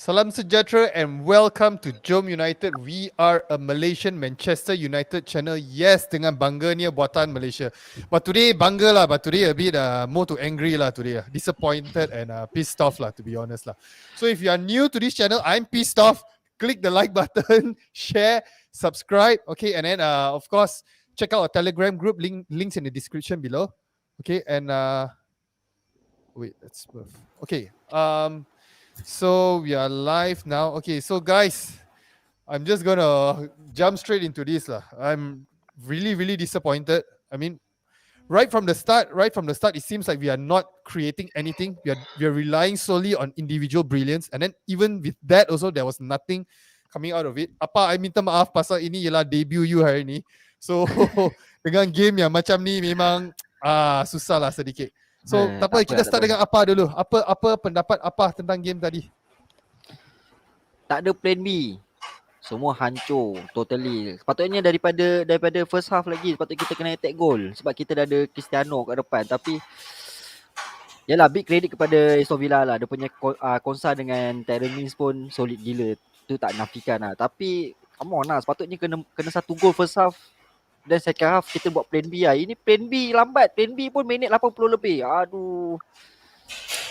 Salam sejahtera and welcome to JomUnited. We are a Malaysian Manchester United channel. Yes, dengan bangganya Buatan Malaysia. But today bangga lah, but today a bit more to angry lah today. Disappointed and pissed off lah, to be honest lah. So if you are new to this channel, I'm pissed off. Click the like button, share, subscribe. Okay, and then of course check out our Telegram group. Links in the description below. Okay, and wait, that's worth. Okay. So we are live now. Okay, so guys, I'm just gonna jump straight into this lah. I'm really disappointed. I mean, right from the start, it seems like we are not creating anything. We are relying solely on individual brilliance, and then even with that also there was nothing coming out of it. Apa, I minta maaf pasal ini ialah debut you hari ni. So dengan game yang macam ni memang susah lah sedikit. So tak apa, kita start dengan apa dulu. Apa pendapat apa tentang game tadi? Tak ada plan B. Semua hancur totally. Sepatutnya daripada first half lagi sepatutnya kita kena attack goal sebab kita dah ada Cristiano kat depan, tapi yalah, big credit kepada Aston Villa lah. Dia punya konsa dengan Terry Mings pun solid gila. Tu tak nafikan lah. Tapi come on lah, sepatutnya kena satu gol first half. Dan second half kita buat plan B lah. Ini plan B lambat. Plan B pun minit 80 lebih. Aduh.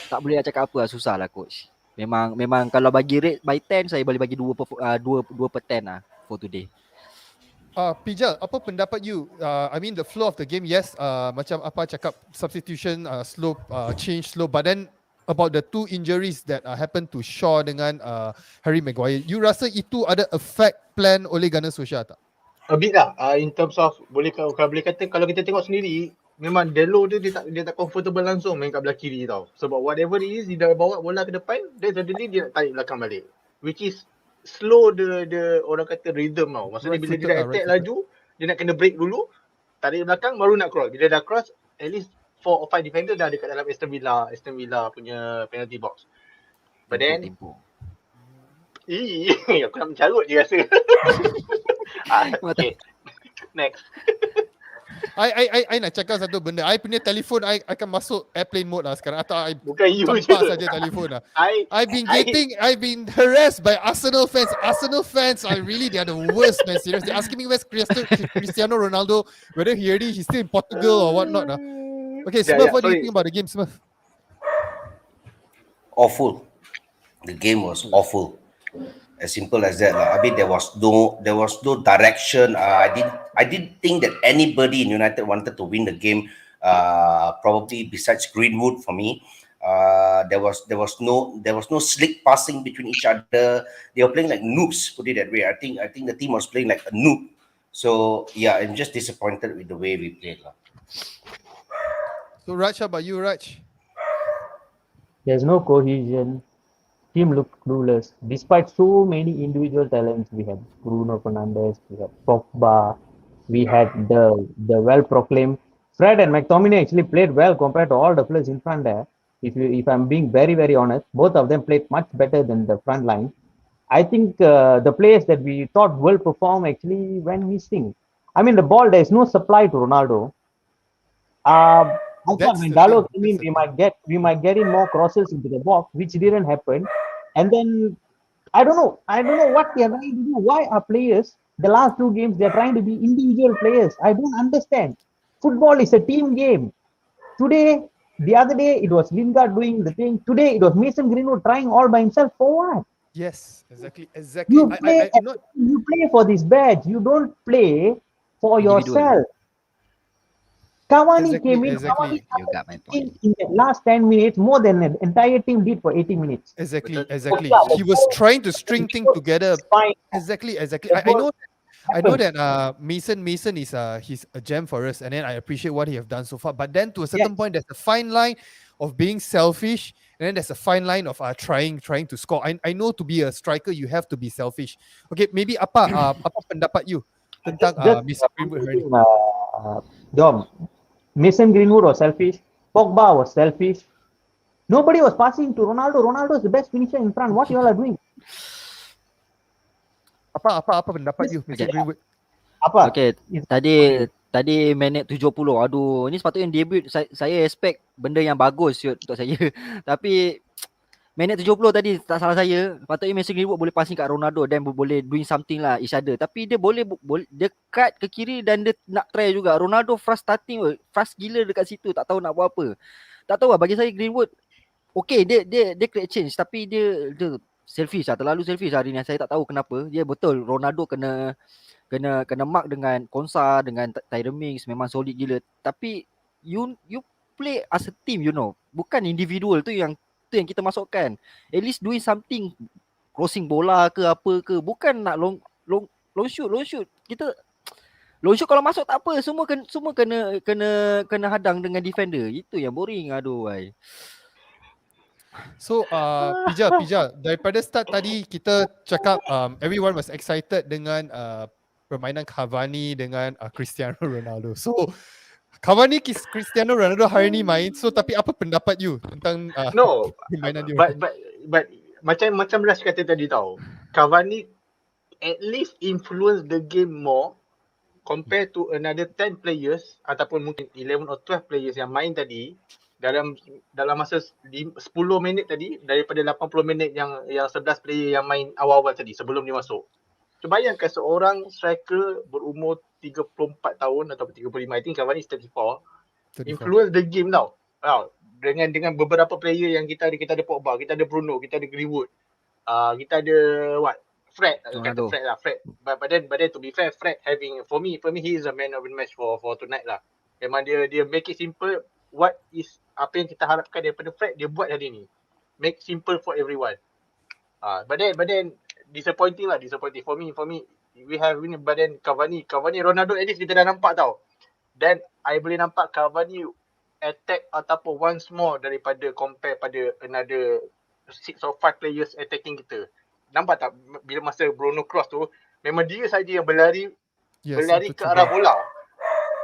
Tak boleh nak cakap apa lah. Susah lah coach. Memang kalau bagi rate by 10, saya boleh bagi 2 per 10 lah for today. Pijal, apa pendapat you? I mean the flow of the game, yes. Macam apa cakap substitution slow, change slow. But then about the two injuries that happened to Shaw dengan Harry Maguire, you rasa itu ada affect plan oleh Gunnar Solskjaer tak? A bit lah, in terms of kalau boleh kata, kalau kita tengok sendiri, memang Delo dia tak comfortable langsung main kat belah kiri tau. Sebab whatever it is, dia dah bawa bola ke depan, then suddenly dia nak tarik belakang balik, which is slow the orang kata rhythm tau. Maksudnya bila dia dah attack laju, dia nak kena break dulu, tarik belakang baru nak cross. Bila dah cross, at least 4 or 5 defender dah dekat dalam Aston Villa punya penalty box. But then aku nak mencarut je rasa. Okay, next. I nak cakap satu benda. I punya telefon I akan masuk airplane mode lah sekarang. Atau I bukan you campak saja telefon lah. I've been harassed by Arsenal fans. Arsenal fans are really, they are the worst, man. Seriously, asking me where's Cristiano Ronaldo, whether he's still in Portugal or whatnot lah. Okay, Smurf, what do you think about the game, Smurf? Awful. The game was awful. As simple as that. I mean, there was no direction. I didn't think that anybody in United wanted to win the game. Probably besides Greenwood for me. There was no slick passing between each other. They were playing like noobs, put it that way. I think the team was playing like a noob. So yeah, I'm just disappointed with the way we played. So Raj, how about you, Raj? There's no cohesion. Team looked clueless. Despite so many individual talents, we had Bruno Fernandes, we had Pogba, we had the well-proclaimed Fred and McTominay actually played well compared to all the players in front there. If I'm being very honest, both of them played much better than the front line. I think the players that we thought will perform actually went missing. I mean, the ball, there is no supply to Ronaldo. I thought when Dalot came in, we might get in more crosses into the box, which didn't happen. And then I don't know what they are trying to do. Why are players, the last 2 games, they are trying to be individual players? I don't understand. Football is a team game. The other day it was Lingard doing the thing. Today it was Mason Greenwood trying all by himself. For what? Yes, exactly. You play for this badge. You don't play for yourself. Cavani came in. Exactly. You got my point. In the last 10 minutes, more than the entire team did for 80 minutes. Exactly. He was trying to string things together. Exactly. I know that Mason is he's a gem for us, and then I appreciate what he have done so far. But then to a certain point, there's a fine line of being selfish, and then there's a fine line of trying to score. I know to be a striker, you have to be selfish. Okay, maybe apa pendapat you tentang Mason Greenwood? Dom, Mason Greenwood was selfish. Pogba was selfish. Nobody was passing to Ronaldo. Ronaldo is the best finisher in front. What you all are doing? Apa pendapat you, Mason Greenwood? Apa? Okay, tadi minit 70. Aduh, ini sepatutnya debut. Saya expect benda yang bagus untuk saya. Tapi minit 70 tadi tak salah saya, patutnya Mason Greenwood boleh passing kat Ronaldo dan boleh doing something lah each other. Tapi dia boleh dia cut ke kiri dan dia nak try juga. Ronaldo fast gila dekat situ, tak tahu nak buat apa. Tak tahu lah, bagi saya Greenwood okay, dia create change tapi dia selfish lah, terlalu selfish hari ni. Saya tak tahu kenapa. Dia betul Ronaldo kena mark dengan Konsa, dengan Tyrone Mings, memang solid gila. Tapi you play as a team, you know. Bukan individual tu yang kita masukkan. At least doing something, crossing bola ke apa ke, bukan nak long shoot. Kita long shoot kalau masuk tak apa, semua kena hadang dengan defender. Itu yang boring. Aduh ai. So Pija daripada start tadi kita cakap everyone was excited dengan permainan Cavani dengan Cristiano Ronaldo. So Cavani Cristiano Ronaldo hari ni main. So tapi apa pendapat you tentang No, permainan dia? but macam Rash kata tadi tau, Cavani at least influence the game more compared to another 10 players ataupun mungkin 11 or 12 players yang main tadi dalam masa 10 minit tadi daripada 80 minit yang 11 player yang main awal-awal tadi sebelum dia masuk. So bayangkan seorang striker berumur 34 tahun atau 35, I think Cavani is 34, influence the game tau. Dengan beberapa player yang kita ada Pogba, kita ada Bruno, kita ada Greenwood, kita ada Fred, kata Fred lah, Fred. But then to be fair, Fred having for me he is a man of the match for tonight lah. Memang dia make it simple. What is apa yang kita harapkan daripada Fred, dia buat hari ni. Make simple for everyone. But then disappointing for me. We have win, but then Cavani, Ronaldo at least kita dah nampak tau. Then I boleh nampak Cavani attack ataupun once more daripada compare pada another 6 or 5 players attacking kita. Nampak tak bila masa Bruno cross tu, memang dia saja yang berlari ke arah bola.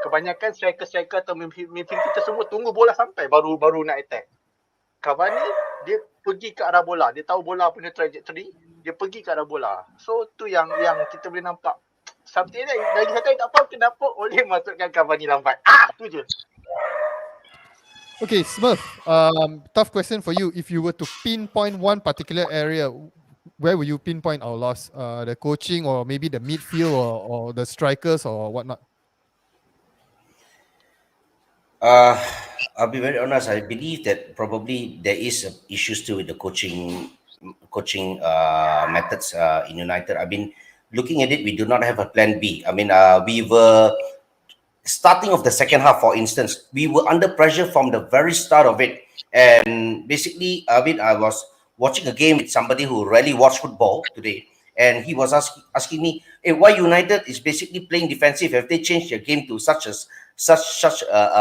Kebanyakan striker atau midfield kita semua tunggu bola sampai baru nak attack. Cavani dia pergi ke arah bola, dia tahu bola punya trajectory, dia pergi ke arah bola. So tu yang kita boleh nampak. Something lagi satu tak faham kenapa oleh masukkan Cavani lambat. Tu je. Okay, Smurf, tough question for you. If you were to pinpoint one particular area, where will you pinpoint our loss? The coaching or maybe the midfield or the strikers or whatnot? I'll be very honest. I believe that probably there is issues too with the coaching methods in United. I mean, looking at it, we do not have a plan B. I mean, we were starting of the second half, for instance, we were under pressure from the very start of it. And basically, I mean, I was watching a game with somebody who rarely watched football today, and he was asking me, "Hey, why United is basically playing defensive? Have they changed their game to such a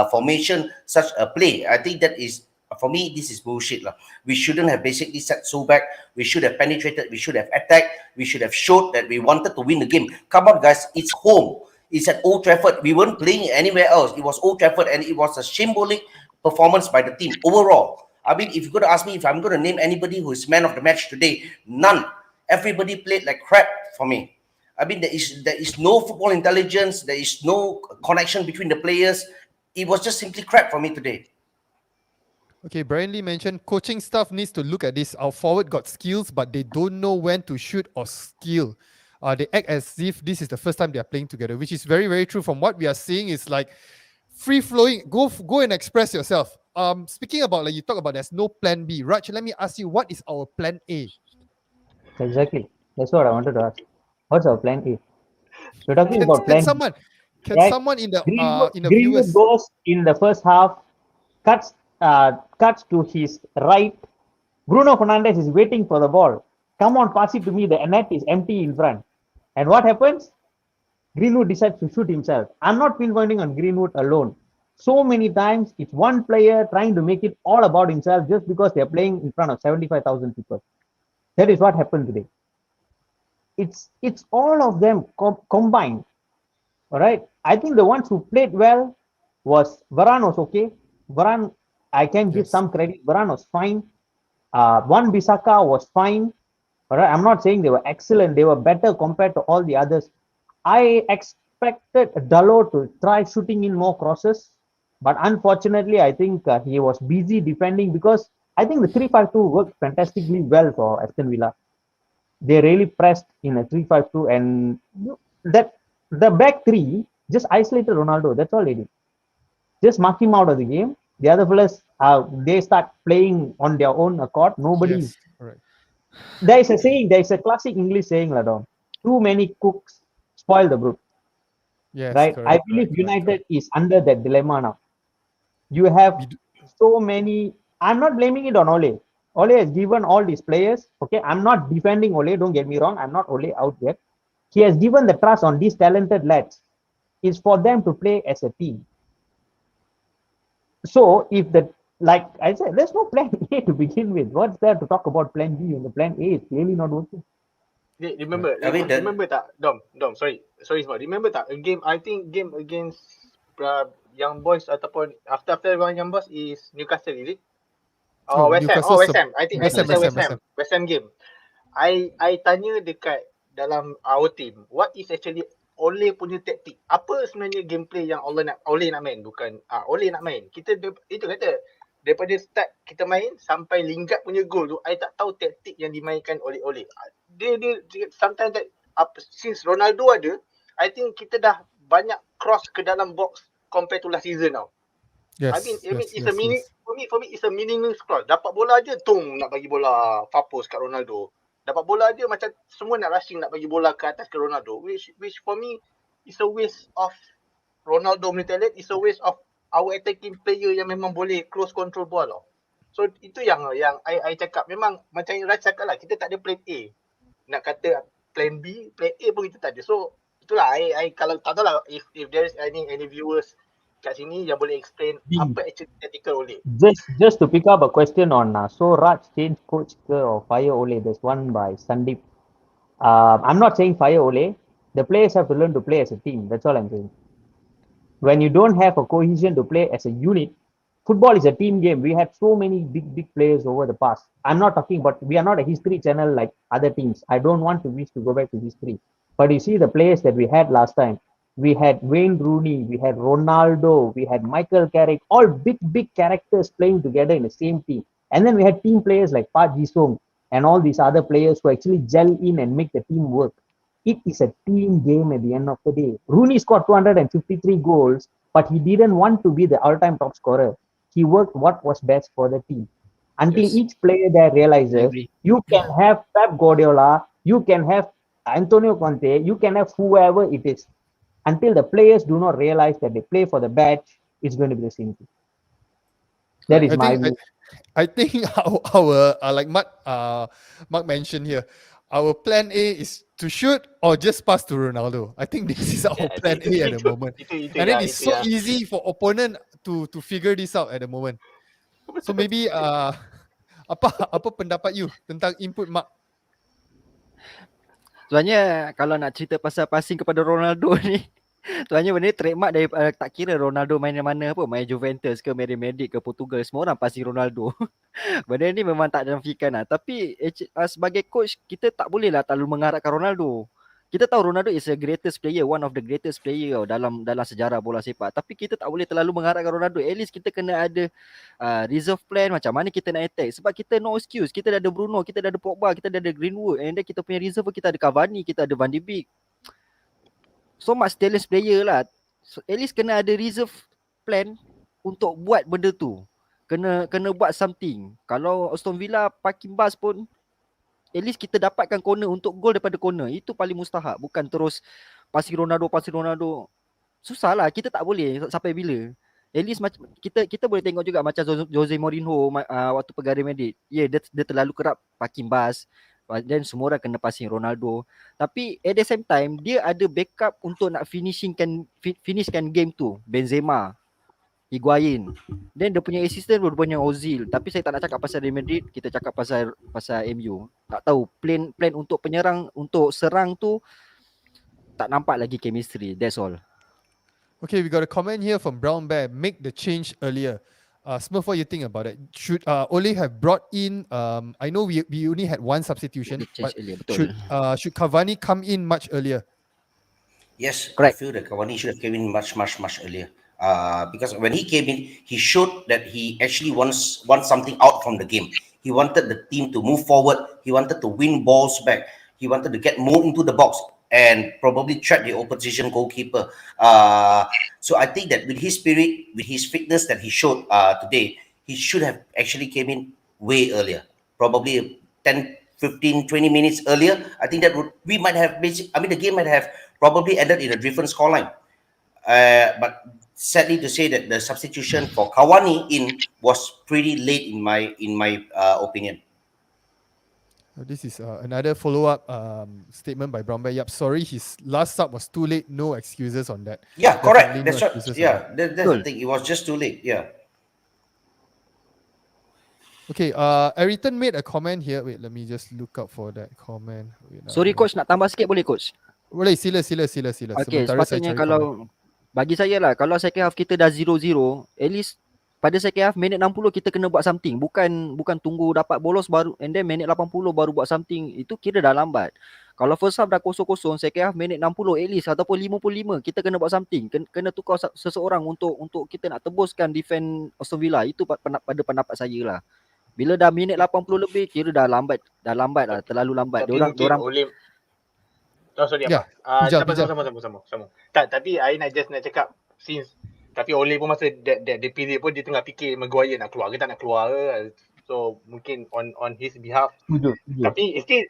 formation, such a play?" I think that is, for me, this is bullshit lah. We shouldn't have basically sat so back. We should have penetrated. We should have attacked. We should have showed that we wanted to win the game. Come on, guys, it's home. It's at Old Trafford. We weren't playing anywhere else. It was Old Trafford, and it was a symbolic performance by the team overall. I mean, if you're going to ask me if I'm going to name anybody who is man of the match today, none. Everybody played like crap for me. I mean, there is no football intelligence. There is no connection between the players. It was just simply crap for me today. Okay, Brian Lee mentioned coaching staff needs to look at this. Our forward got skills, but they don't know when to shoot or skill. They act as if this is the first time they are playing together, which is very, very true. From what we are seeing, is like free flowing. Go and express yourself. Speaking about, like you talk about, there's no plan B. Raj, let me ask you, what is our plan A? Exactly. That's what I wanted to ask. What's our plan A? We're talking about plan. Can someone in the Greenwood viewers goes in the first half, cuts to his right. Bruno Fernandes is waiting for the ball. Come on, pass it to me. The net is empty in front. And what happens? Greenwood decides to shoot himself. I'm not pinpointing on Greenwood alone. So many times, it's one player trying to make it all about himself just because they're playing in front of 75,000 people. That is what happened today. It's all of them combined. All right. I think the ones who played well was Varane was okay. Varane, I can give some credit. Varane was fine. Wan-Bissaka was fine. All right. I'm not saying they were excellent. They were better compared to all the others. I expected Dalot to try shooting in more crosses, but unfortunately, I think he was busy defending because I think the 3-5-2 worked fantastically well for Aston Villa. They really pressed in a 3-5-2, and that the back three just isolated Ronaldo. That's all they did. Just mark him out of the game. The other fellas, they start playing on their own accord. Nobody. Yes, correct. There is a saying. There is a classic English saying, Ladon. Too many cooks spoil the broth. Yes, Right? I correct. believe correct, United is under that dilemma now. You have We do- so many. I'm not blaming it on Ole. Ole has given all these players. Okay, I'm not defending Ole. Don't get me wrong. I'm not Ole out yet. He has given the trust on these talented lads. Is for them to play as a team. So if the, like I said, there's no plan A to begin with. What's there to talk about plan B when the plan A is clearly not working? Remember, I mean, that- remember tak, Dom, sorry Ismail. Remember tak, a game, I think game against Young Boys ataupun after Young Boys is Newcastle, is it? No, West Ham. Newcastle West Ham. I think West Ham, it's a West Ham. West Ham game. I tanya dekat dalam our team, what is actually Ole punya taktik? Apa sebenarnya gameplay yang Ole nak main? Bukan Ole nak main. Kita itu kata daripada start kita main sampai Lingard punya gol tu, I tak tahu taktik yang dimainkan oleh Ole. Dia sometimes that since Ronaldo ada, I think kita dah banyak cross ke dalam box compared to last season now. Yes, I mean yes, it's yes, a meaning yes. for me it's a meaningless cross. Dapat bola je tung nak bagi bola Fapos kat Ronaldo. Dapat bola je macam semua nak rushing nak bagi bola ke atas ke Ronaldo, which for me is a waste of Ronaldo punya talent, is a waste of our attacking player yang memang boleh close control bola. So itu yang I cakap, memang macam yang Raj cakap lah, kita tak ada plan A. Nak kata plan B, plan A pun kita tak ada. So itulah I kalau tak tahu lah if there is any viewers kat sini yang boleh explain apa actually tactical Ole. Just to pick up a question on so Raj change coach ke or fire Ole. There's one by Sandeep. I'm not saying fire Ole. The players have to learn to play as a team. That's all I'm saying. When you don't have a cohesion to play as a unit, football is a team game. We had so many big players over the past. I'm not talking about, we are not a history channel like other teams. I don't want to wish to go back to history. But you see the players that we had last time. We had Wayne Rooney, we had Ronaldo, we had Michael Carrick, all big characters playing together in the same team. And then we had team players like Pa Jisung and all these other players who actually gel in and make the team work. It is a team game at the end of the day. Rooney scored 253 goals, but he didn't want to be the all-time top scorer. He worked what was best for the team. Until Yes. each player there I realizes agree. you can have Pep Guardiola, you can have Antonio Conte, you can have whoever it is. Until the players do not realize that they play for the badge, it's going to be the same thing. That is my view. I think our like Mark mentioned here, our plan A is to shoot or just pass to Ronaldo. I think this is our plan A at the moment. And then it's so easy for opponent to figure this out at the moment. So maybe apa pendapat you tentang input Mark? Sebenarnya kalau nak cerita pasal passing kepada Ronaldo ni, sebenarnya benda ni trademark dari tak kira Ronaldo main mana apa, main Juventus ke Real Madrid ke Portugal, semua orang passing Ronaldo. Benda ni memang tak dinafikan lah. Tapi sebagai coach, kita tak boleh lah terlalu mengharapkan Ronaldo. Kita tahu Ronaldo is the greatest player, one of the greatest player dalam sejarah bola sepak. Tapi kita tak boleh terlalu mengharapkan Ronaldo. At least kita kena ada reserve plan macam mana kita nak attack. Sebab kita no excuse. Kita dah ada Bruno, kita dah ada Pogba, kita dah ada Greenwood. And then kita punya reserve, kita ada Cavani, kita ada Van de Beek. So much talent player lah. So, at least kena ada reserve plan untuk buat benda tu. Kena buat something. Kalau Aston Villa parking bus pun, at least kita dapatkan corner untuk gol daripada corner. Itu paling mustahak. Bukan terus passing Ronaldo. Susah lah. Kita tak boleh sampai bila. At least kita boleh tengok juga macam Jose Mourinho waktu pergi Madrid. Ya, dia terlalu kerap parking bus. Dan semua orang kena passing Ronaldo. Tapi at the same time, dia ada backup untuk nak finishkan game tu. Benzema, Higuain. Then dia punya assistant rupanya Ozil. Tapi saya tak nak cakap pasal Real Madrid, kita cakap pasal MU. Tak tahu plan untuk penyerang, untuk serang tu tak nampak lagi chemistry. That's all. Okay, we got a comment here from Brown Bear. Make the change earlier. Smurf, what you think about it? Should Ole have brought in? I know we only had one substitution, but Earlier, betul. should Cavani come in much earlier? Yes, Correct. I feel that Cavani should have came in much earlier. Because when he came in, he showed that he actually wants something out from the game. He wanted the team to move forward. He wanted to win balls back. He wanted to get more into the box and probably trap the opposition goalkeeper. So I think that with his spirit, with his fitness that he showed today, he should have actually came in way earlier, probably 10, 15, 20 minutes earlier. I think that we might have the game might have probably ended in a different scoreline. But sadly to say that the substitution for Cavani in was pretty late in my opinion. This is another follow-up statement by Brown Bear. Yep, sorry, his last sub was too late. No excuses on that. Yeah, correct. Definitely no That's right. excuses on Yeah, that. that's the thing. It was just too late. Yeah. Okay, Ayrton made a comment here. Wait, let me just look up for that comment. Wait, Sorry coach, nak tambah sikit boleh coach? Boleh, sila. Okay, Sementara saya sepatutnya cari komen. kalau bagi saya lah, kalau second half kita dah 0-0, at least pada second half minit 60 kita kena buat something. Bukan tunggu dapat bolos baru and then minit 80 baru buat something. Itu kira dah lambat. Kalau first half dah 0-0, second half minit 60 at least ataupun 55 kita kena buat something. Kena tukar seseorang untuk kita nak tebuskan defend Aston Villa. Itu pada pendapat saya lah. Bila dah minit 80 lebih kira dah lambat lah, terlalu lambat. Tapi mungkin Oleh sorry Ya, apa? bijak. Sama. Tak, tapi I nak cakap since tapi Oleh pun masa that period pun dia tengah fikir Maguire nak keluar ke tak nak keluar ke. So mungkin on his behalf. Setuju. Tapi still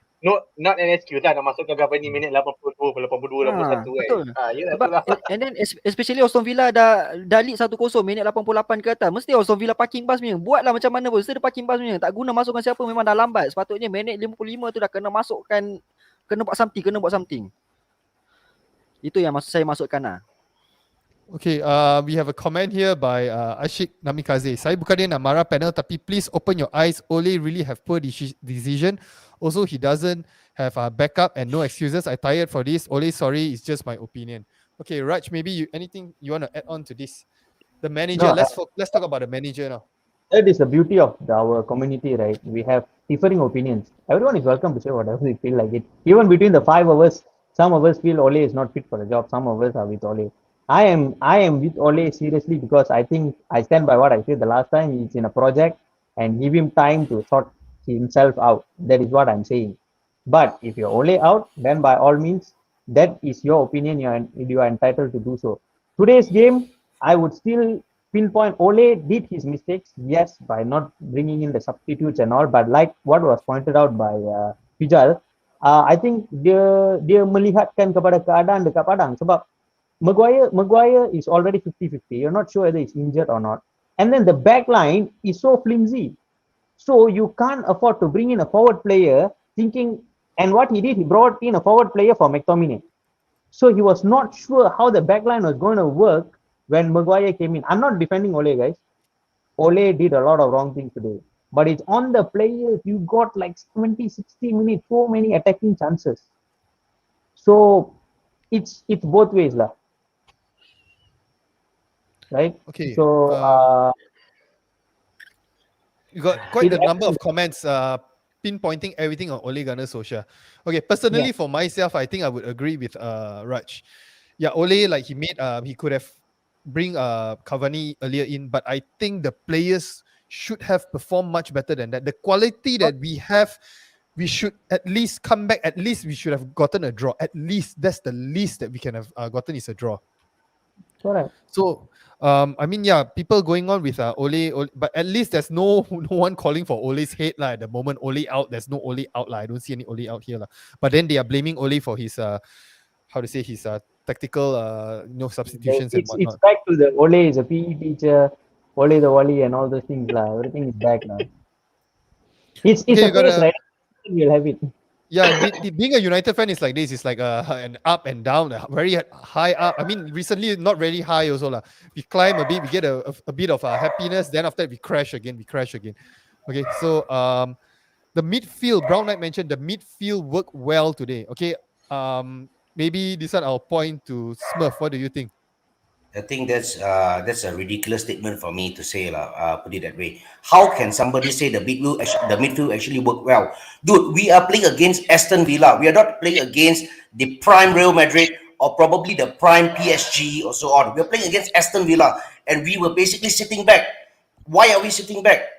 not an excuse lah nak masukkan Cavani minit 82, 81 kan. Betul. Ya Sebab and then especially Aston Villa dah lead 1-0 minit 88 ke atas. Mesti Aston Villa parking bus punya. Buatlah macam mana pun. Mesti dia parking bus punya. Tak guna masukkan siapa, memang dah lambat. Sepatutnya minit 55 tu dah kena masukkan, kena buat something. Itu yang saya masukkan lah. Okay, we have a comment here by Ashik Namikaze. Saya bukannya nak marah panel, tapi please open your eyes. Ole really have poor decision. Also, he doesn't have backup and no excuses. I tired for this. Ole, sorry, it's just my opinion. Okay, Raj, maybe anything you want to add on to this? The manager. No, Let's talk about the manager now. That is the beauty of our community, right? We have differing opinions. Everyone is welcome to say whatever they feel like it. Even between the five of us, some of us feel Ole is not fit for the job. Some of us are with Ole. I am with Ole seriously because I think I stand by what I said the last time. He's in a project and give him time to sort himself out. That is what I'm saying. But if you're Ole out, then by all means, that is your opinion. You are entitled to do so. Today's game, I would still pinpoint Ole did his mistakes, yes, by not bringing in the substitutes and all. But like what was pointed out by Fijal, I think dia melihatkan kepada keadaan dekat padang sebab Maguire is already 50-50. You're not sure whether he's injured or not. And then the back line is so flimsy. So you can't afford to bring in a forward player thinking, and what he did, he brought in a forward player for McTominay. So he was not sure how the back line was going to work when Maguire came in. I'm not defending Ole, guys. Ole did a lot of wrong things today. But it's on the players. You got like 70, 60 minutes, so many attacking chances. So it's both ways lah. Right? Okay. So you got quite a number of comments pinpointing everything on Ole Gunnar Solskjaer. Okay, personally for myself, I think I would agree with Raj. Yeah, Ole, like he could have bring Cavani earlier in, but I think the players should have performed much better than that. The quality that we have, we should at least come back. At least we should have gotten a draw. At least that's the least that we can have gotten is a draw. correct. So, I mean, yeah, people going on with Ole, but at least there's no one calling for Ole's head lah. At the moment, Ole out, there's no Ole out lah. I don't see any Ole out here lah. But then they are blaming Ole for his his tactical substitutions and whatnot. It's back to the Ole is a PE teacher, Ole the Wally and all those things lah. Everything is back now. It's Okay, a phase, right? You'll have it. Yeah, being a United fan is like this. It's like an up and down, a very high up. I mean, recently not very high also lah. We climb a bit, we get a bit of happiness. Then after that, we crash again. Okay, so the midfield, Brown Knight mentioned the midfield worked well today. Okay, maybe this one I'll point to Smurf. What do you think? I think that's a ridiculous statement for me to say put it that way. How can somebody say the midfield actually work well? Dude, we are playing against Aston Villa. We are not playing against the prime Real Madrid or probably the prime PSG or so on. We're playing against Aston Villa, and we were basically sitting back. Why are we sitting back?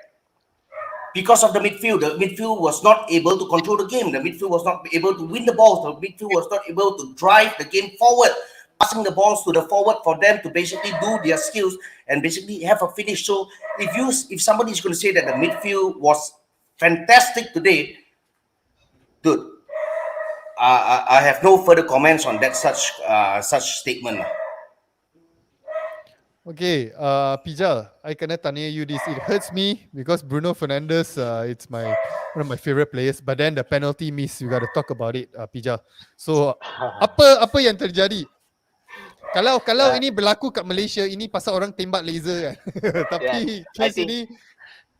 Because of the midfield. The midfield was not able to control the game. The midfield was not able to win the balls. The midfield was not able to drive the game forward, passing the balls to the forward for them to basically do their skills and basically have a finish. So if somebody is going to say that the midfield was fantastic today, dude, I have no further comments on that such statement. Okay, Pijal, I kena tanya you this. It hurts me because Bruno Fernandes, it's one of my favorite players. But then the penalty miss, you got to talk about it, Pijal. So apa yang terjadi? Kalau ini berlaku kat Malaysia, ini pasal orang tembak laser kan. Tapi case ini,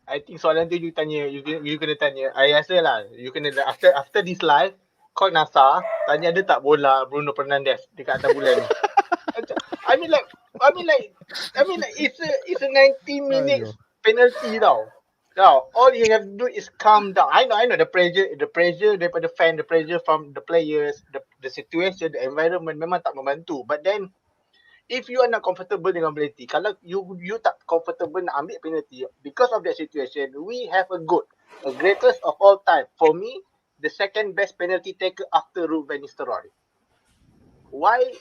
I think soalan tu you kena tanya. I rasa lah, you kena after this live, call NASA, tanya ada tak bola Bruno Fernandes dekat atas bulan ni. I mean like it's a 90 minutes penalty tau. Now, all you have to do is calm down. I know the pressure daripada fan, the pressure from the players, the situation, the environment memang tak membantu. But then if you are not comfortable dengan penalty, kalau you tak comfortable nak ambil penalty, because of that situation, we have a greatest of all time. For me, the second best penalty taker after Ruben Nistelrooy. Why?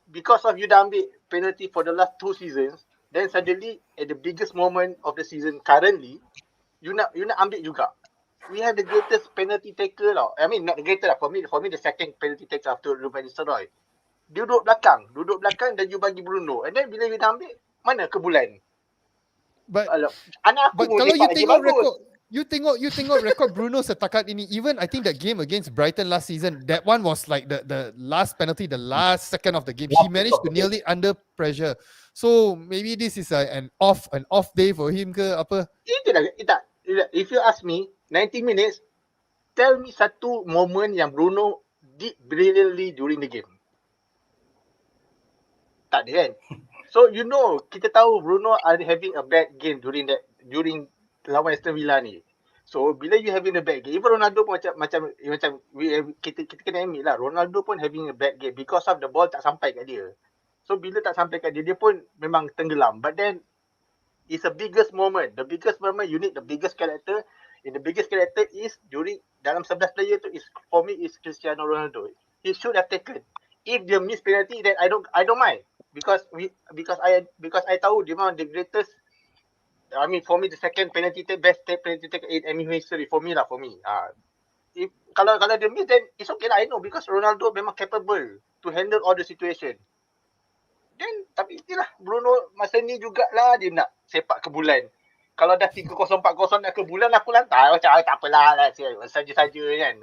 Because of you dah ambil penalty for the last 2 seasons, then suddenly at the biggest moment of the season currently, you nak ambil juga. We have the greatest penalty taker lah. I mean not the greatest lah. For me the second penalty taker after Ruben Nistelrooy. Duduk belakang dan you bagi Bruno. And then bila you dah ambil, mana ke bulan? but Anak aku kalau you lagi tengok bagus. record, you tengok record Bruno setakat ini. Even I think that game against Brighton last season, that one was like the last penalty, the last second of the game. He managed to nail it under pressure. So maybe this is an off day for him ke apa? If you ask me, 90 minutes, tell me satu moment yang Bruno did brilliantly during the game. Tak ada kan? So kita tahu Bruno are having a bad game during lawan Aston Villa ni. So bila you having a bad game, even Ronaldo pun macam kita kena admit lah, Ronaldo pun having a bad game because of the ball tak sampai kat dia. So bila tak sampai kat dia pun memang tenggelam. But then it's the biggest moment. The biggest moment you need the biggest character. And the biggest character is dalam 11 player tu for me is Cristiano Ronaldo. He should have taken. If they miss penalty, then I don't mind because I tahu dia memang the greatest. I mean for me the second best penalty taker in MU history for me. If kalau dia miss, then it's okay lah. I know because Ronaldo memang capable to handle all the situation. Then tapi itulah Bruno masa ni jugalah dia nak sepak ke bulan. Kalau dah 3-0, 4-0 nak ke bulan, aku lantai macam tak apalah lah, saja-saja kan.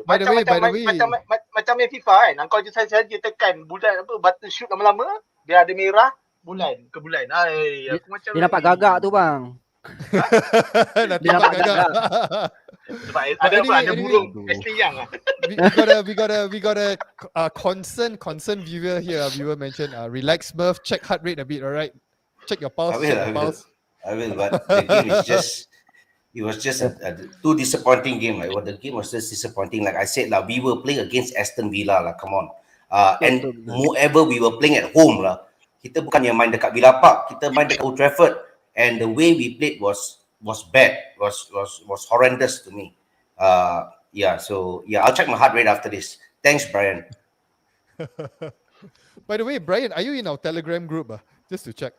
By the way, macam main FIFA kan, kau je saja tekan bulan button shoot lama-lama, dia ada merah bulan ke bulan. Aku macam Dia nampak gagak tu bang. Dia nampak gagak. sebab ada burung Ashley Young. we got a concerned viewer here. Viewer mentioned relax Smurf, check heart rate a bit, all right? Check your pulse. I will, but the game is it was just a too disappointing game. Like the game was just disappointing. Like I said, we were playing against Aston Villa lah. Come on. And moreover, we were playing at home lah. Kita bukannya main dekat Villa Park, kita main dekat Old Trafford. And the way we played was bad, was horrendous to me. So I'll check my heart rate after this. Thanks, Brian. By the way, Brian, are you in our Telegram group? Just to check.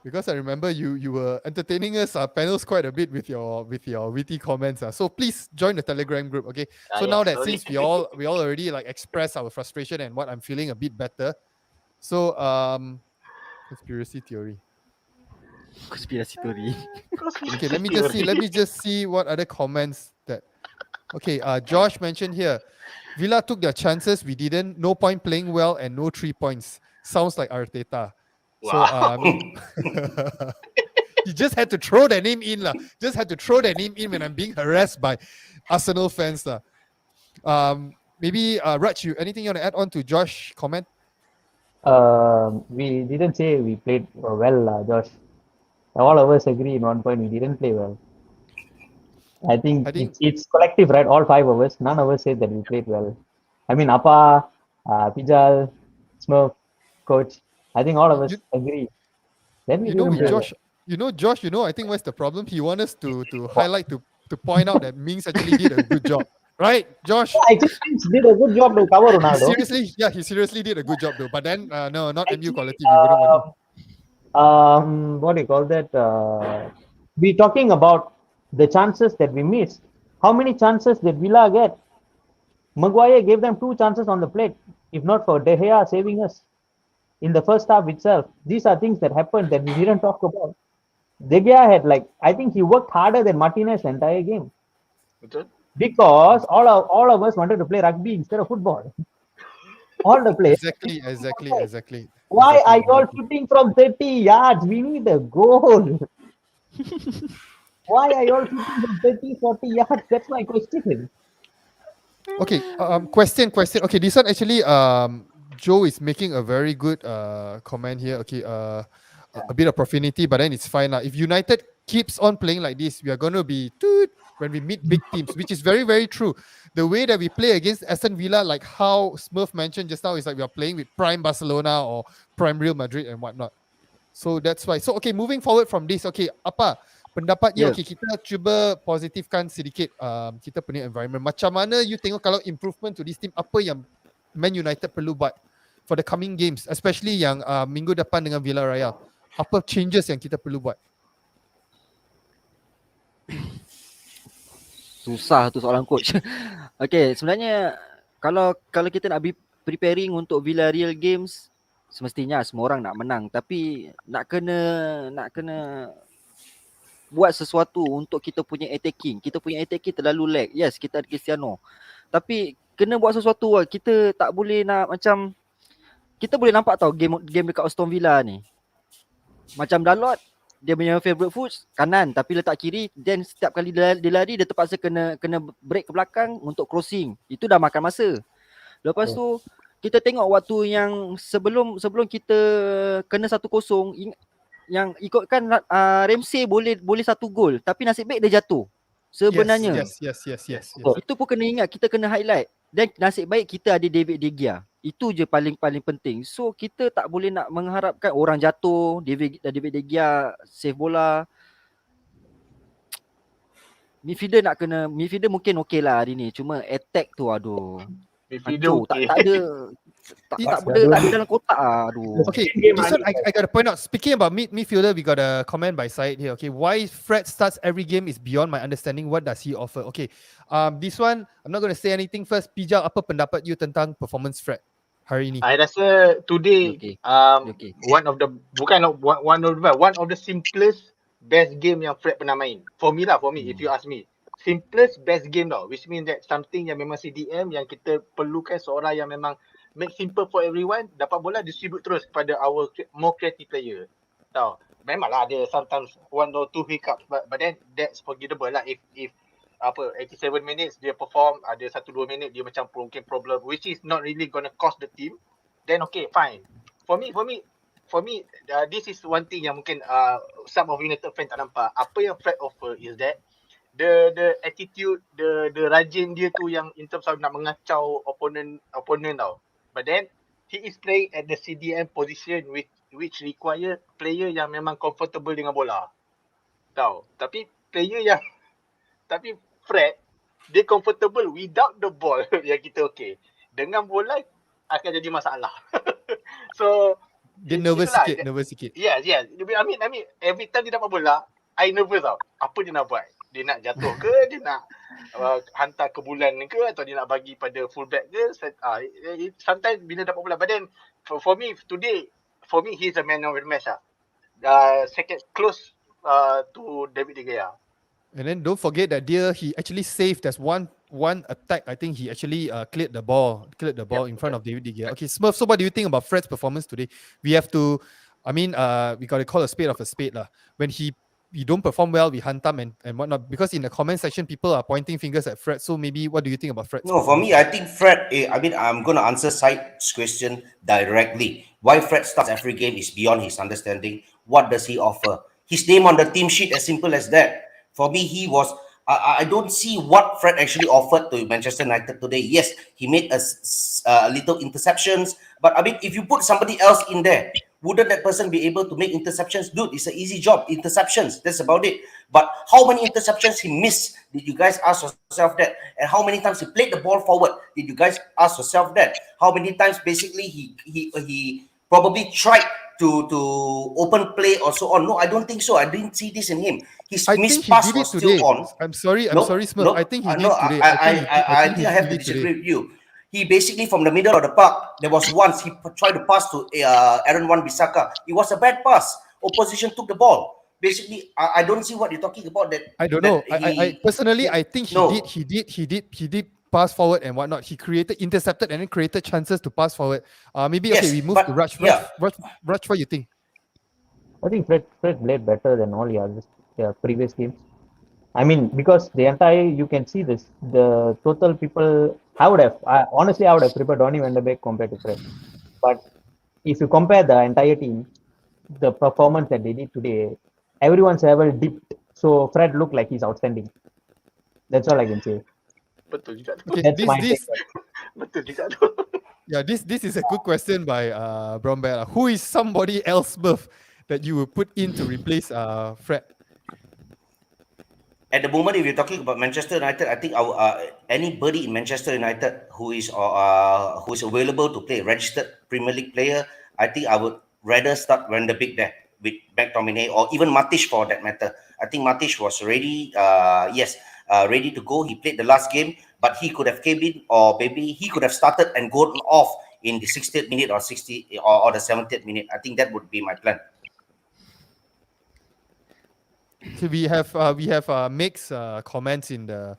Because I remember you were entertaining us panels quite a bit with your witty comments. So please join the Telegram group, okay? So now that since we all already like express our frustration and what I'm feeling a bit better. So conspiracy theory. Okay, let me just see what other comments that. Okay, Josh mentioned here, Villa took their chances. We didn't. No point playing well and no 3 points. Sounds like Arteta. Wow. So you just had to throw that name in lah. Just had to throw that name in when I'm being harassed by Arsenal fans lah. Maybe Raj, anything you want to add on to Josh comment? We didn't say we played well, Josh. All of us agree in one point we didn't play well. I think it's collective, right? All 5 of us. None of us said that we played well. I mean, Appa Pijal, Smurf, coach. I think all of us You, agree. Let me you do know him with Yeah. favor. Josh, Josh, I think what's the problem? He wants us to highlight to point out that Mings actually did a good job, right, Josh? Yeah, actually, Mings did a good job to cover Ronaldo. He seriously did a good job though. But then, no, not MU Actually, quality. We wouldn't want him. what do you call that? We talking about the chances that we missed. How many chances did Villa get? Maguire gave them 2 chances on the plate. If not for De Gea saving us in the first half itself, these are things that happened that we didn't talk about. De Gea had I think he worked harder than Martinez the entire game Betul? because all of us wanted to play rugby instead of football. All the players. Why are you all Exactly. shooting from 30 yards? We need a goal. Why are you all shooting from 30, 40 yards? That's my question. Okay. Question. Okay, this one actually. Joe is making a very good comment here. Okay. A bit of profanity, but then it's fine lah. If United keeps on playing like this, we are going to be toot when we meet big teams, which is very very true. The way that we play against Aston Villa, like how Smurf mentioned just now, is like we are playing with prime Barcelona or prime Real Madrid and whatnot. So that's why. So okay, moving forward from this, okay, apa pendapatnya? Yeah. Okay, kita cuba positifkan sedikit kita punya environment. Macam mana you tengok kalau improvement to this team, apa yang Man United perlu buat for the coming games, especially yang minggu depan dengan Villarreal. Apa changes yang kita perlu buat? Susah tu soalan coach. Okay, sebenarnya kalau kita nak be preparing untuk Villarreal games, semestinya semua orang nak menang, tapi nak kena buat sesuatu untuk kita punya attacking. Kita punya attacking terlalu lag. Yes, kita ada Cristiano. Tapi kena buat sesuatu lah. Kita tak boleh nak macam, kita boleh nampak tau game dekat Aston Villa ni. Macam Dalot, dia punya favourite foot kanan tapi letak kiri, then setiap kali dia lari dia terpaksa kena break ke belakang untuk crossing. Itu dah makan masa. Lepas tu kita tengok waktu yang sebelum kita kena 1-0, yang ikutkan Ramsey boleh 1 gol, tapi nasib baik dia jatuh. Sebenarnya Yes. itu pun kena ingat, kita kena highlight. Dan nasib baik kita ada David De Gea. Itu je paling penting. So kita tak boleh nak mengharapkan orang jatuh, David De Gea save bola. Midfielder mungkin okey lah hari ni. Cuma attack tu aduh. Midfielder Hancur. okey. Tak ada dalam kotak aduh. Okay, this one I got to point out. Speaking about midfielder, we got a comment by Syed here. Okay, why Fred starts every game is beyond my understanding. What does he offer? Okay, this one I'm not going to say anything first. Pijal, apa pendapat you tentang performance Fred hari ini? I rasa today Okay. one of the simplest best game yang Fred pernah main. For me, if you ask me. Simplest best game tau, which means that something yang memang CDM yang kita perlukan seorang yang memang make simple for everyone, dapat bola distribute terus kepada our more creative player. Tahu. Memanglah ada sometimes 1 or 2 hiccups, but then that's forgettable lah. If 87 minutes dia perform, ada 1-2 minit dia macam mungkin problem which is not really gonna cost the team, then okay, fine. For me, this is one thing yang mungkin some of United fans tak nampak. Apa yang Fred offer is that the attitude, the rajin dia tu yang in terms of nak mengacau opponent tau. But then he is playing at the CDM position which require player yang memang comfortable dengan bola. Tahu. Tapi Fred dia comfortable without the ball yang kita okay. Dengan bola akan jadi masalah. So Dia nervous sikit. Yes. I mean every time dia dapat bola, I nervous tau. Apa dia nak buat? Dia nak jatuh ke? Dia nak hantar ke bulan ke? Atau dia nak bagi pada fullback ke? Sometimes bila dapat bola. But then for me today, he's a man of the match lah. Second close to David De Gea. And then don't forget that he actually saved. There's one attack. I think he actually cleared the ball in front of David De Gea. Okay, Smurf. So what do you think about Fred's performance today? We have to, we got to call a spade of a spade lah. When he don't perform well, we hunt him and whatnot. Because in the comment section, people are pointing fingers at Fred. So maybe what do you think about Fred? No, for me, I think Fred, I'm going to answer Syed's question directly. Why Fred starts every game is beyond his understanding. What does he offer? His name on the team sheet, as simple as that. For me, he was I don't see what Fred actually offered to Manchester United today. Yes, he made a little interceptions, but I mean, if you put somebody else in there, wouldn't that person be able to make interceptions? Dude, it's an easy job. Interceptions, that's about it. But how many interceptions he missed? Did you guys ask yourself that? And how many times he played the ball forward? Did you guys ask yourself that? How many times basically he probably tried to open play or so on? No, I don't think so. I didn't see this in him. His I think missed he pass did it was still today. on. I'm sorry, No, Smurf. I no, think he no. did today. I think I he have to did it today. disagree with you. He basically from the middle of the park. There was once he tried to pass to Aaron Wan-Bissaka. It was a bad pass. Opposition took the ball. Basically, I don't see what you're talking about. I don't That know. I personally, I think no. he did pass forward and whatnot. He created, intercepted, and then created chances to pass forward. Maybe okay. Yes, We move to but Raj. yeah. Raj, what you think? I think Fred played better than all the others, previous games. I mean, because the entire you can see this the total people. Honestly I would have preferred Donny van de Beek compared to Fred. But if you compare the entire team, the performance that they did today, everyone's level dipped. So Fred looked like he's outstanding. That's all I can say. Betul juga tu. Okay, That's my this take. Betul juga tu. yeah, this is a good question by Brown Bear. Who is somebody else, Smurf, that you would put in to replace Fred? At the moment, if you're talking about Manchester United, I think anybody in Manchester United who is available to play, registered Premier League player, I think I would rather start Van de Beek there with McTominay or even Matic for that matter. I think Matic was ready, ready to go. He played the last game, but he could have came in or maybe he could have started and gone off in the 60th minute or or the 70th minute. I think that would be my plan. So we have mixed comments in the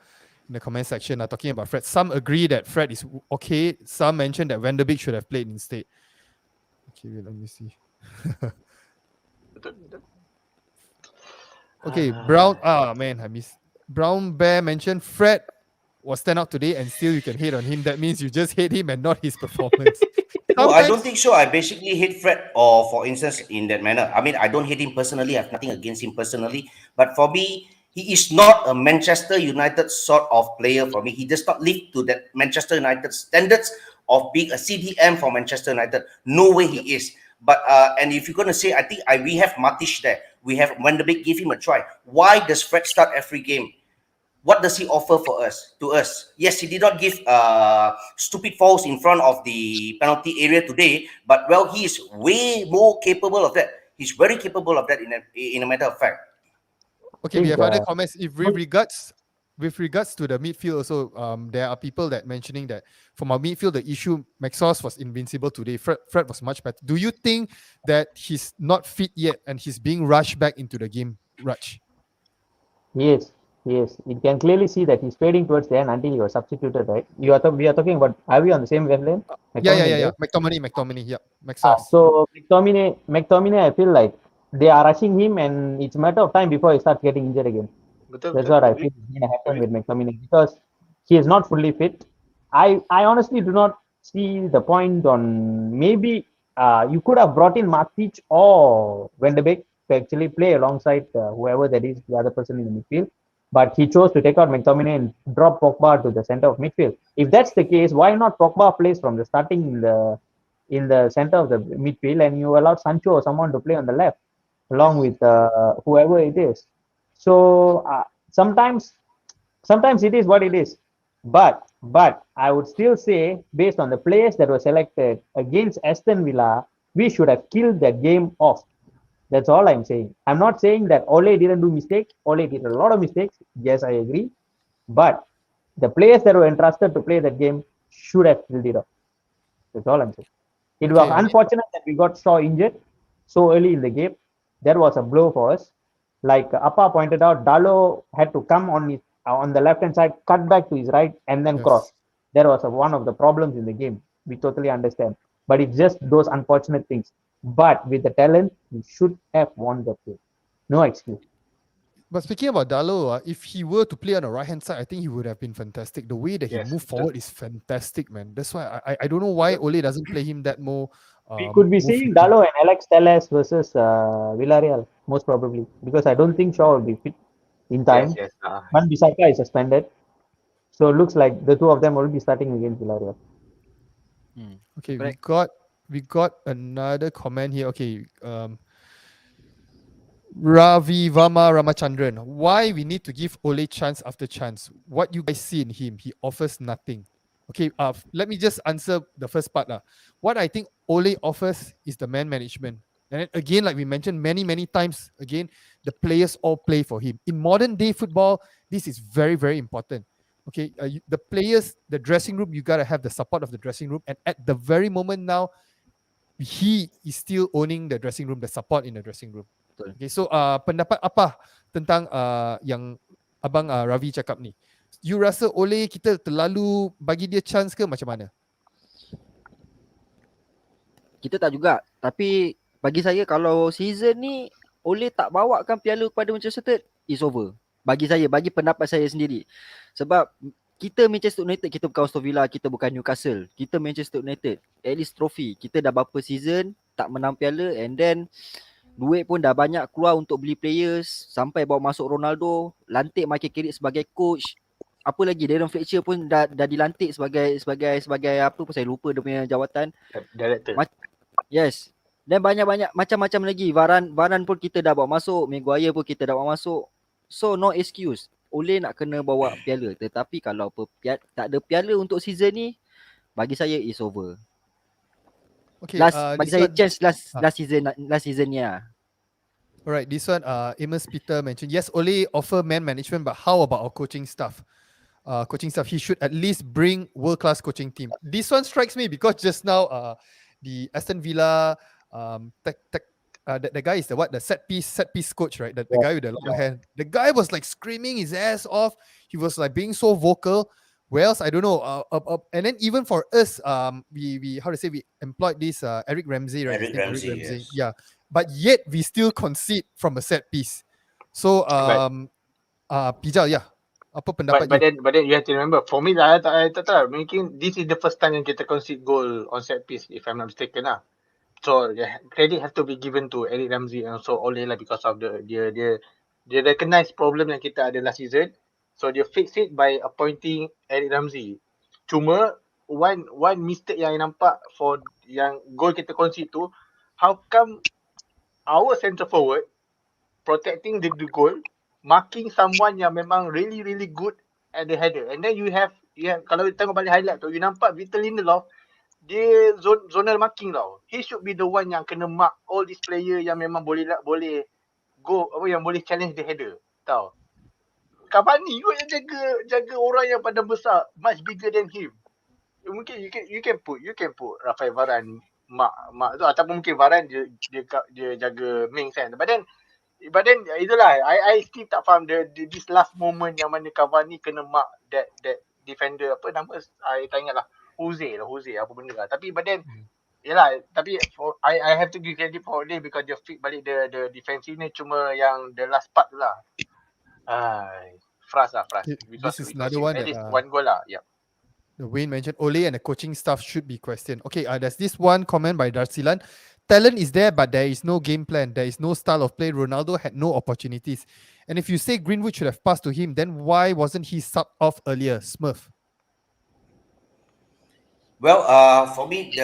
comment section talking about Fred. Some agree that Fred is okay. Some mentioned that Van de Beek should have played instead. Okay, wait, let me see. Betul, betul. Okay, Brown. Man, I missed. Brown Bear mentioned Fred was stand out today, and still you can hate on him. That means you just hate him and not his performance. No, I don't think so. I basically hate Fred, or for instance, in that manner. I mean, I don't hate him personally. I have nothing against him personally. But for me, he is not a Manchester United sort of player for me. He does not live to that Manchester United standards of being a CDM for Manchester United. No way he is. But and if you're gonna say, I think we have Matic there. We have Van de Beek. Give him a try. Why does Fred start every game? What does he offer for us? To us, yes, he did not give stupid fouls in front of the penalty area today, but well, he is way more capable of that. He's very capable of that in a matter of fact. Okay, we think, have other comments. If with regards to the midfield, also there are people that mentioning that from our midfield, the issue Maxos was invincible today. Fred was much better. Do you think that he's not fit yet and he's being rushed back into the game, Raj? Yes, yes. You can clearly see that he's fading towards the end until he was substituted, right? We are talking about, are we on the same wavelength? Yeah. McTominay. Yeah, Maxos. So McTominay, I feel like they are rushing him, and it's a matter of time before he starts getting injured again. Betul, That's betul. what I feel is going to happen with McTominay because he is not fully fit. I honestly do not see the point on maybe you could have brought in Matic or Van de Beek to actually play alongside whoever that is, the other person in the midfield. But he chose to take out McTominay and drop Pogba to the center of midfield. If that's the case, why not Pogba plays from the starting in the center of the midfield and you allow Sancho or someone to play on the left along with whoever it is. So sometimes it is what it is. But I would still say, based on the players that were selected against Aston Villa, we should have killed that game off. That's all I'm saying. I'm not saying that Ole didn't do mistakes. Ole did a lot of mistakes. Yes, I agree. But the players that were entrusted to play that game should have killed it off. That's all I'm saying. It was unfortunate that we got Shaw injured so early in the game. That was a blow for us. Like Appa pointed out, Dalo had to come on the left hand side, cut back to his right, and then cross. That was one of the problems in the game. We totally understand. But it's just those unfortunate things. But with the talent, we should have won the game. No excuse. But speaking about Dalo, if he were to play on the right hand side, I think he would have been fantastic. The way that he moved forward is fantastic, man. That's why I don't know why Ole doesn't play him that more. We could be seeing Dalo and Alex Telles versus Villarreal, most probably, because I don't think Shaw will be fit. in time. Yes. Wan Bissaka is suspended. So it looks like the two of them will be starting against Villarreal. Okay, Correct. we got another comment here. Okay, Ravi Vama Ramachandran. Why we need to give Ole chance after chance? What you guys see in him? He offers nothing. Okay, let me just answer the first part. What I think Ole offers is the man management. And then again, like we mentioned many times, again, the players all play for him. In modern day football, this is very, very important. Okay, the players, the dressing room, you got to have the support of the dressing room. And at the very moment now, he is still owning the dressing room, the support in the dressing room. Betul. Okay, so pendapat apa tentang yang abang Ravi cakap ni? You rasa Ole kita terlalu bagi dia chance ke macam mana? Kita tak juga. Tapi bagi saya kalau season ni Ole tak bawakan piala kepada Manchester United, is over. Bagi saya, bagi pendapat saya sendiri. Sebab kita Manchester United, kita bukan Aston Villa, kita bukan Newcastle. Kita Manchester United. At least trophy. Kita dah berapa season tak menang piala, and then duit pun dah banyak keluar untuk beli players, sampai bawa masuk Ronaldo, lantik Michael Carrick sebagai coach. Apa lagi, Darren Fletcher pun dah dilantik sebagai apa pun saya lupa dia punya jawatan. Director. Yes. Dan banyak-banyak macam-macam lagi. Varan pun kita dah bawa masuk, Maguire pun kita dah bawa masuk. So no excuse. Ole nak kena bawa piala. Tetapi kalau tak ada piala untuk season ni, bagi saya is over. Okay, Bagi saya chance last season ni lah. Alright, this one, Amos Peter mentioned, yes, Ole offer man management, but how about our coaching staff? He should at least bring world-class coaching team. This one strikes me because just now, the Aston Villa, the guy is the set piece coach, right? The guy with the long hair. The guy was like screaming his ass off. He was like being so vocal. Where else? I don't know. And then even for us, we employed this Eric Ramsey, right? Eric Ramsey, yes. Yeah. But yet we still concede from a set piece. So Pijal, yeah. Apa pendapat But then you have to remember, for me I tak tahu, mungkin this is the first time yang kita concede goal on set piece, if I'm not mistaken lah. So credit have to be given to Eric Ramsey and also Ole lah, because of dia recognize problem yang kita ada last season. So dia fix it by appointing Eric Ramsey. Cuma one mistake yang nampak for yang goal kita concede tu, how come our centre forward protecting the goal, marking someone yang memang really good at the header, and then you have kalau you tengok balik highlight tu, you nampak Victor Lindelof dia zonal marking tau. He should be the one yang kena mark all these player yang memang boleh go, apa yang boleh challenge the header tau. Cavani kot yang jaga orang yang badan besar, much bigger than him. Mungkin you can put Rafael Varane mark tu, ataupun mungkin Varane dia jaga Mings kan. But then itulah, I still tak faham this last moment yang mana Cavani kena mark that defender, apa nama, I tak ingat lah, Jose apa benda lah. Tapi but then yalah, tapi I have to give credit for Ole because dia fit balik the defensive ni, cuma yang the last part tu lah. Frust. This is another one at that, least one goal lah. Yeah. the Wayne mentioned Ole and the coaching staff should be questioned. Okay, there's this one comment by Darcilan. Talent is there, but there is no game plan. There is no style of play. Ronaldo had no opportunities. And if you say Greenwood should have passed to him, then why wasn't he subbed off earlier? Smurf. Well, for me,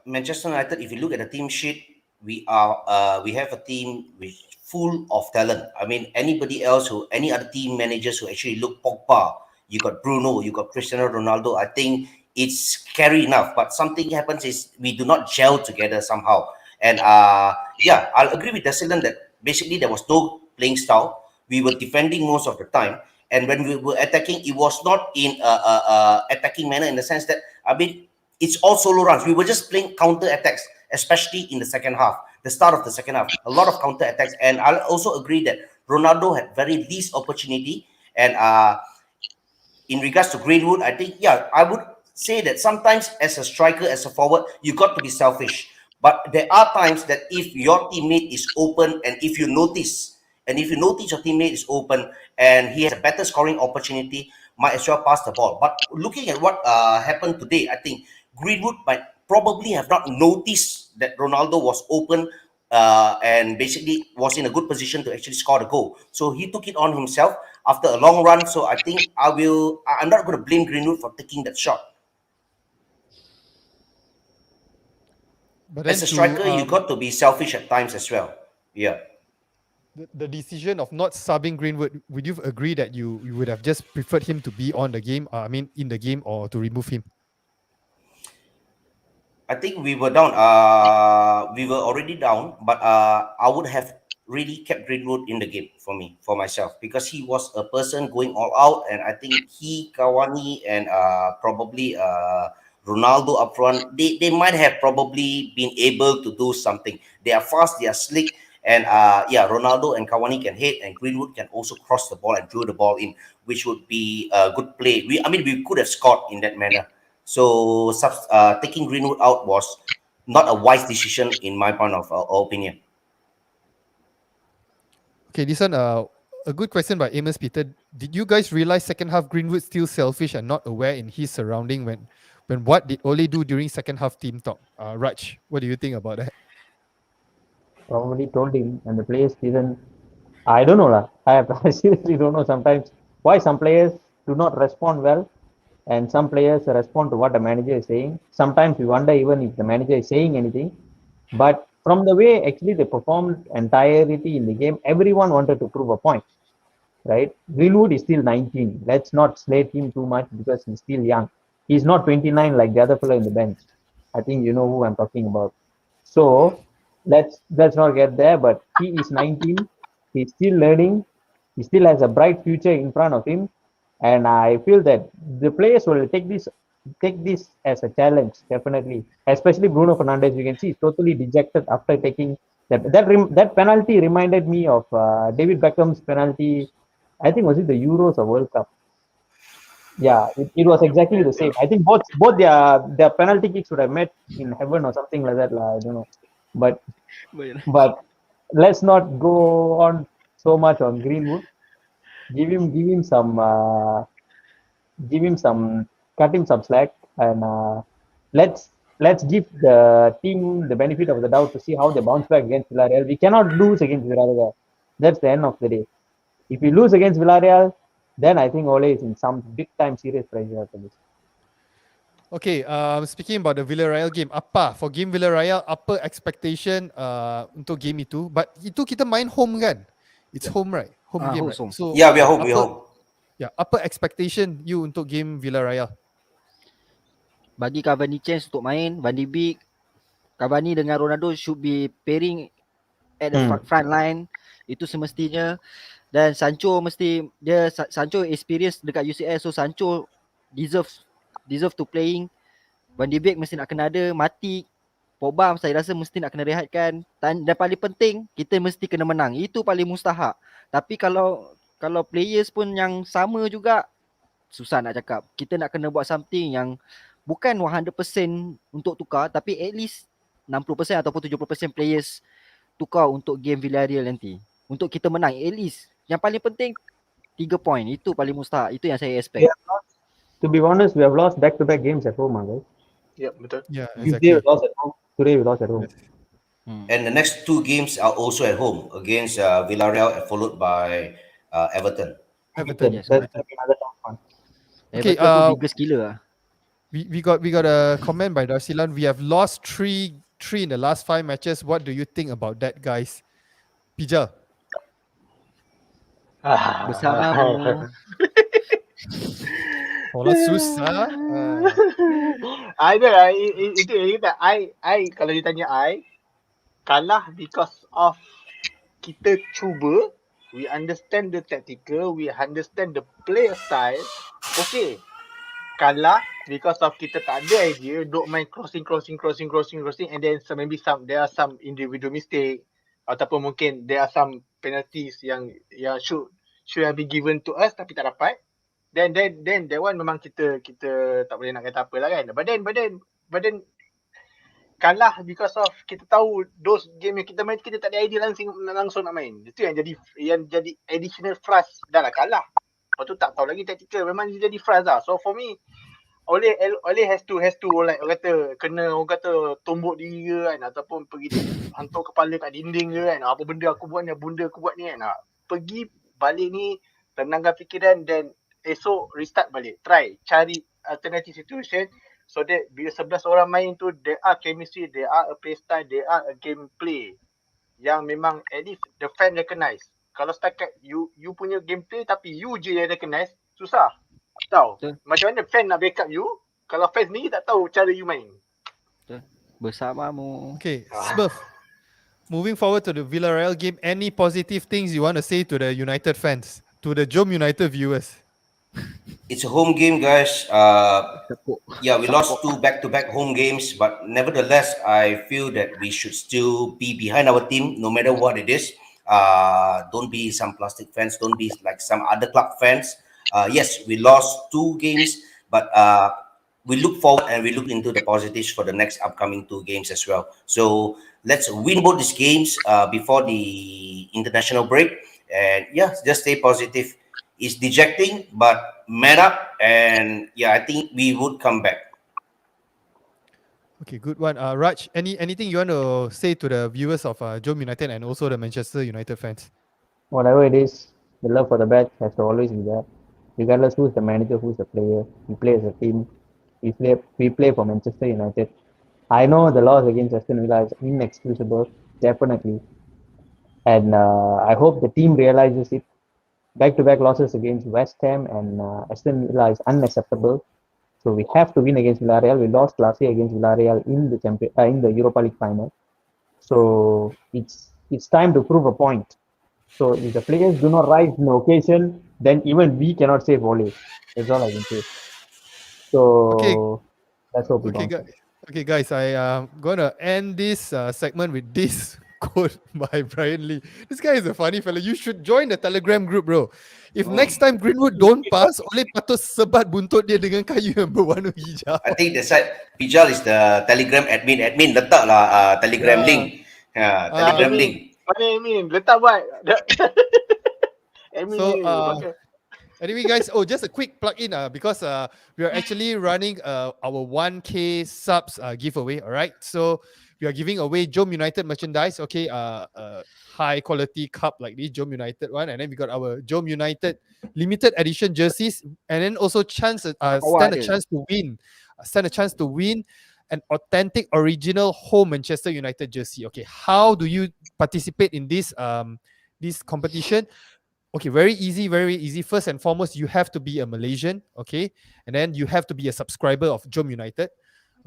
Manchester United, if you look at the team sheet, we have a team full of talent. I mean, any other team managers who actually look Pogba, you got Bruno, you got Cristiano Ronaldo, I think it's scary enough. But something happens is we do not gel together somehow. And I'll agree with Desilan that basically there was no playing style. We were defending most of the time. And when we were attacking, it was not in a attacking manner, in the sense that, I mean, it's all solo runs. We were just playing counter attacks, especially in the second half, the start of the second half. A lot of counter attacks. And I'll also agree that Ronaldo had very least opportunity. And in regards to Greenwood, I think, I would say that sometimes as a striker, as a forward, you got to be selfish. But there are times that if your teammate is open, and if you notice your teammate is open and he has a better scoring opportunity, might as well pass the ball. But looking at what happened today, I think Greenwood might probably have not noticed that Ronaldo was open and basically was in a good position to actually score the goal. So he took it on himself after a long run. So I think I'm not going to blame Greenwood for taking that shot. But As then a striker, you to got to be selfish at times as well. Yeah. the decision of not subbing Greenwood, would you agree that you would have just preferred him to be on the game? I mean, in the game, or to remove him? I think we were down. We were already down, but I would have really kept Greenwood in the game for myself, because he was a person going all out, and I think Cavani, and probably Ronaldo up front, they might have probably been able to do something. They are fast, they are slick, and yeah, Ronaldo and Cavani can hit, and Greenwood can also cross the ball and drill the ball in, which would be a good play. We could have scored in that manner. So taking Greenwood out was not a wise decision in my point of opinion. Okay, this one, a good question by Amos Peter. Did you guys realize second half Greenwood still selfish and not aware in his surrounding when what did Ole do during second half team talk? Raj, what do you think about that? Probably told him, and the players didn't. I don't know lah. I seriously don't know sometimes why some players do not respond well, and some players respond to what the manager is saying. Sometimes we wonder even if the manager is saying anything. But from the way actually they performed entirety in the game, everyone wanted to prove a point, right? Greenwood is still 19. Let's not slate him too much because he's still young. He's not 29 like the other fellow in the bench. I think you know who I'm talking about. So let's not get there. But he is 19. He's still learning. He still has a bright future in front of him, and I feel that the players will take this as a challenge, definitely. Especially Bruno Fernandes, you can see he's totally dejected after taking that penalty. Reminded me of David Beckham's penalty. I think was it the Euros or World Cup? Yeah, it was exactly the same. I think both their penalty kicks would have met in heaven or something like that. I don't know, but but let's not go on so much on Greenwood. Give him some give him some cut him some slack, and let's give the team the benefit of the doubt to see how they bounce back against Villarreal. We cannot lose against Villarreal. That's the end of the day. If we lose against Villarreal, then I think Ole is in some big time serious pressure after this. Okay, speaking about the Villarreal game, apa for game Villarreal, apa expectation untuk game itu? But itu kita main home kan? It's home, right? Home game, right? Home. So Yeah, we are home. We are home. yeah, apa expectation you untuk game Villarreal? Bagi Cavani chance untuk main, Van de Beek, Cavani dengan Ronaldo should be pairing at the front line. Itu semestinya. Dan Sancho Sancho experience dekat UCL, so Sancho deserve to playing. Van de Beek mesti nak kena ada. Mati, Pogba saya rasa mesti nak kena rehatkan. Dan paling penting, kita mesti kena menang. Itu paling mustahak. Tapi kalau players pun yang sama juga, susah nak cakap. Kita nak kena buat something yang bukan 100% untuk tukar, tapi at least 60% ataupun 70% players tukar untuk game Villarreal nanti. Untuk kita menang at least. Yang paling penting 3 point. Itu paling mustahak. Itu yang saya expect. Yeah, to be honest, we have lost back-to-back games at home, right? Yep, betul. Yeah, Tuesday exactly. we lost at home. Today we lost at home. And the next two games are also at home against Villarreal, followed by Everton. Everton. Yes, That's another tough one. Okay, Everton pun biggest gila lah. We got a comment by Darsilan. We have lost three in the last 5 matches. What do you think about that, guys? Pijal. Bersamamu. Kalau susah. Ada lah, itu kita. I kalau ditanya kalah because of kita cuba, we understand the tactical, we understand the play style. Okay, kalah because of kita tak ada idea, don't mind crossing, and then maybe there are some individual mistake, ataupun mungkin there are some penalties yang should have been given to us tapi tak dapat. Then that one memang kita tak boleh nak kata apa lah kan. But then kalah because of kita tahu those game yang kita main, kita tak ada idea langsung nak main. Itu yang jadi additional frust. Dah lah kalah, lepas tu tak tahu lagi tactical, memang jadi frust lah. So for me, Oleh has to like orang kata kena orang kata tombok diri ke kan, ataupun pergi hantar kepala kat dinding ke kan, apa benda aku buat ni, benda aku buat ni kan. Pergi balik ni, tenangkan fikiran, dan esok restart balik, cari alternative situation, so that bila 11 orang main tu, there are chemistry, there are a play style, there are a gameplay yang memang at least the fan recognize. Kalau setakat you punya gameplay tapi you je yang recognize, susah tahu. Betul. Macam mana fan nak backup you kalau fan sendiri tak tahu cara you main. Bersamamu. Okay, Smurf. Moving forward to the Villarreal game, any positive things you want to say to the United fans, to the Jom United viewers? It's a home game, guys. Tepuk. Yeah, we lost 2 back-to-back home games, but nevertheless, I feel that we should still be behind our team, no matter what it is. Don't be some plastic fans. Don't be like some other club fans. Yes, we lost 2 games, but we look forward and we look into the positives for the next upcoming 2 games as well. So let's win both these games before the international break. And yeah, just stay positive. It's dejecting, but man up, and yeah, I think we would come back. Okay, good one. Raj, anything you want to say to the viewers of Jom United and also the Manchester United fans? Whatever it is, the love for the badge has to always be there. Regardless who's the manager, who's the player, we play as a team. We play for Manchester United. I know the loss against Aston Villa is inexcusable, definitely. And I hope the team realizes it. Back-to-back losses against West Ham and Aston Villa is unacceptable. So we have to win against Villarreal. We lost last year against Villarreal in the Europa League final. So it's time to prove a point. So if the players do not rise in the occasion, then even we cannot save volley. That's all I can say. So let's hope we don't. Okay, guys, I am gonna end this segment with this quote by Brian Lee. This guy is a funny fellow. You should join the Telegram group, bro. If next time Greenwood don't pass, oleh patut sebat buntut dia dengan kayu yang berwarna hijau. I think the side Pijal is the Telegram admin. Admin letaklah Telegram link. Telegram link. Mana admin? Letak buat. Admin So, ni. Pakai. Anyway, guys, just a quick plug-in because we are actually running our 1K subs giveaway. All right, so we are giving away Jom United merchandise. Okay, high quality cup like this Jom United one, and then we got our Jom United limited edition jerseys, and then also stand a chance to win an authentic original home Manchester United jersey. Okay, how do you participate in this competition? Okay, very easy. First and foremost, you have to be a Malaysian, okay? And then you have to be a subscriber of Jom United.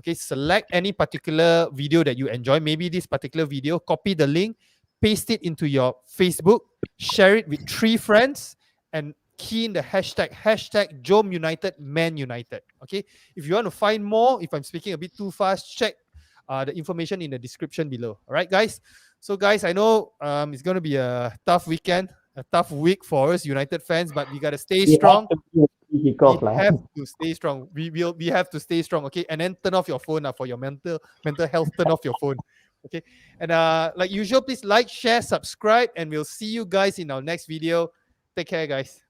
Okay, select any particular video that you enjoy, maybe this particular video, copy the link, paste it into your Facebook, share it with 3 friends, and key in the hashtag Jom United Man United. Okay, if you want to find more, if I'm speaking a bit too fast, check the information in the description below. All right, guys. So, guys, I know it's going to be a tough weekend, a tough week for us United fans, but we got to stay strong. We have to stay strong. We have to stay strong, okay? And then turn off your phone for your mental health. Turn off your phone, okay? And like usual, please like, share, subscribe, and we'll see you guys in our next video. Take care, guys.